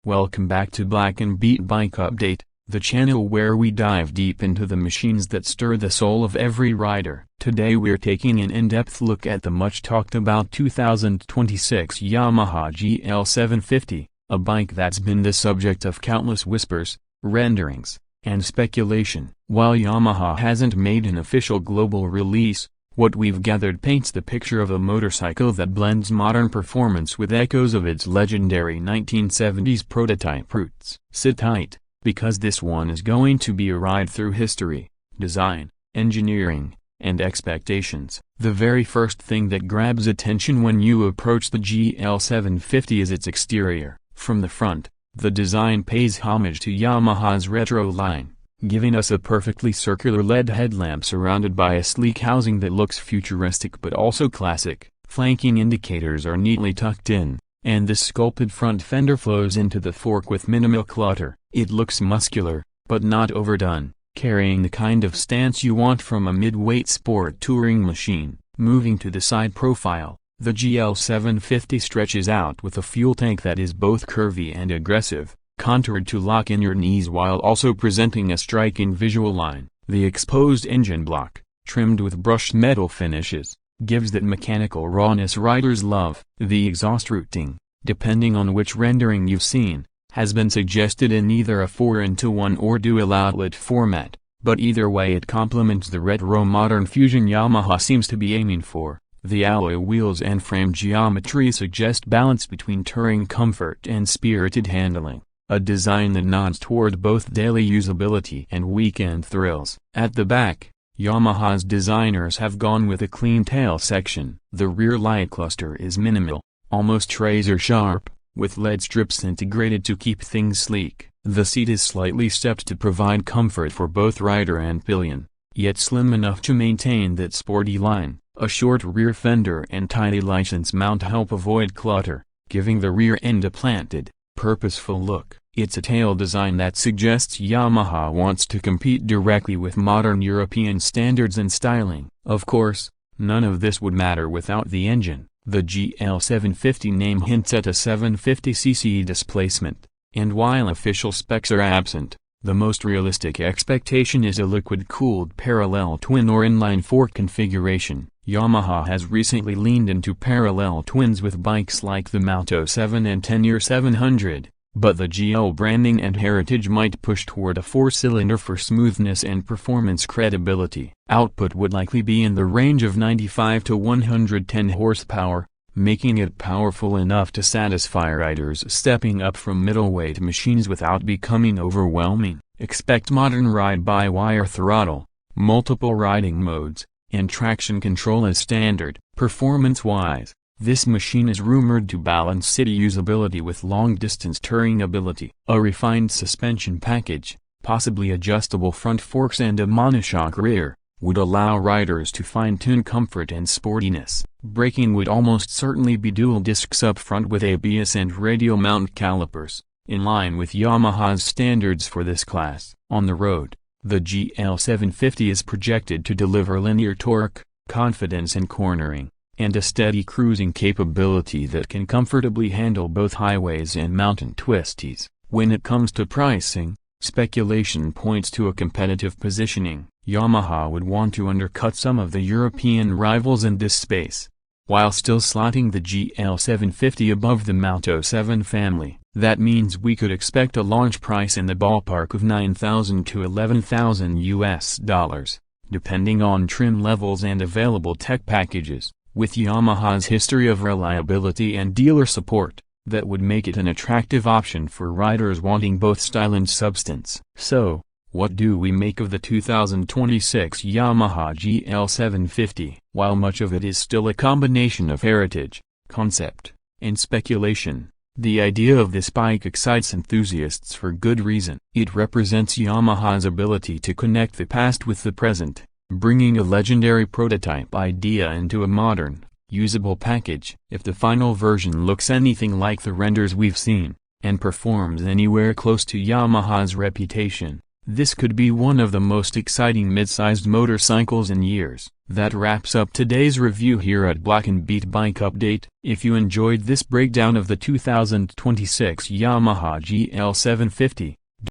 Welcome back to Black and Beat Bike Update, the channel where we dive deep into the machines that stir the soul of every rider. Today we're taking an in-depth look at the much talked about 2026 Yamaha GL750, a bike that's been the subject of countless whispers, renderings, and speculation. While Yamaha hasn't made an official global release, what we've gathered paints the picture of a motorcycle that blends modern performance with echoes of its legendary 1970s prototype roots. Sit tight, because this one is going to be a ride through history, design, engineering, and expectations. The very first thing that grabs attention when you approach the GL750 is its exterior. From the front, the design pays homage to Yamaha's retro line, giving us a perfectly circular LED headlamp surrounded by a sleek housing that looks futuristic but also classic. Flanking indicators are neatly tucked in, and the sculpted front fender flows into the fork with minimal clutter. It looks muscular, but not overdone, carrying the kind of stance you want from a mid-weight sport touring machine. Moving to the side profile, the GL750 stretches out with a fuel tank that is both curvy and aggressive, contoured to lock in your knees while also presenting a striking visual line. The exposed engine block, trimmed with brushed metal finishes, gives that mechanical rawness riders love. The exhaust routing, depending on which rendering you've seen, has been suggested in either a 4-into-1 or dual outlet format, but either way it complements the retro modern fusion Yamaha seems to be aiming for. The alloy wheels and frame geometry suggest balance between touring comfort and spirited handling, a design that nods toward both daily usability and weekend thrills. At the back, Yamaha's designers have gone with a clean tail section. The rear light cluster is minimal, almost razor sharp, with LED strips integrated to keep things sleek. The seat is slightly stepped to provide comfort for both rider and pillion, yet slim enough to maintain that sporty line. A short rear fender and tiny license mount help avoid clutter, giving the rear end a planted, purposeful look. It's a tail design that suggests Yamaha wants to compete directly with modern European standards and styling. Of course, none of this would matter without the engine. The GL750 name hints at a 750cc displacement, and while official specs are absent, the most realistic expectation is a liquid-cooled parallel twin or inline-4 configuration. Yamaha has recently leaned into parallel twins with bikes like the Moto 7 and 10-year 700, but the GL branding and heritage might push toward a 4-cylinder for smoothness and performance credibility. Output would likely be in the range of 95 to 110 horsepower, making it powerful enough to satisfy riders stepping up from middleweight machines without becoming overwhelming. Expect modern ride-by-wire throttle, multiple riding modes, and traction control as standard. Performance-wise, this machine is rumored to balance city usability with long-distance touring ability. A refined suspension package, possibly adjustable front forks and a monoshock rear, would allow riders to fine-tune comfort and sportiness. Braking would almost certainly be dual discs up front with ABS and radial mount calipers, in line with Yamaha's standards for this class. On the road, the GL750 is projected to deliver linear torque, confidence in cornering, and a steady cruising capability that can comfortably handle both highways and mountain twisties. When it comes to pricing, speculation points to a competitive positioning. Yamaha would want to undercut some of the European rivals in this space, while still slotting the GL750 above the Moto 7 family. That means we could expect a launch price in the ballpark of $9,000 to $11,000, depending on trim levels and available tech packages. With Yamaha's history of reliability and dealer support, that would make it an attractive option for riders wanting both style and substance. So, what do we make of the 2026 Yamaha GL750? While much of it is still a combination of heritage, concept, and speculation, the idea of this bike excites enthusiasts for good reason. It represents Yamaha's ability to connect the past with the present, bringing a legendary prototype idea into a modern, usable package. If the final version looks anything like the renders we've seen, and performs anywhere close to Yamaha's reputation, This could be one of the most exciting mid-sized motorcycles in years. That wraps up today's review here at Black & Beat Bike Update. If you enjoyed this breakdown of the 2026 Yamaha GL750,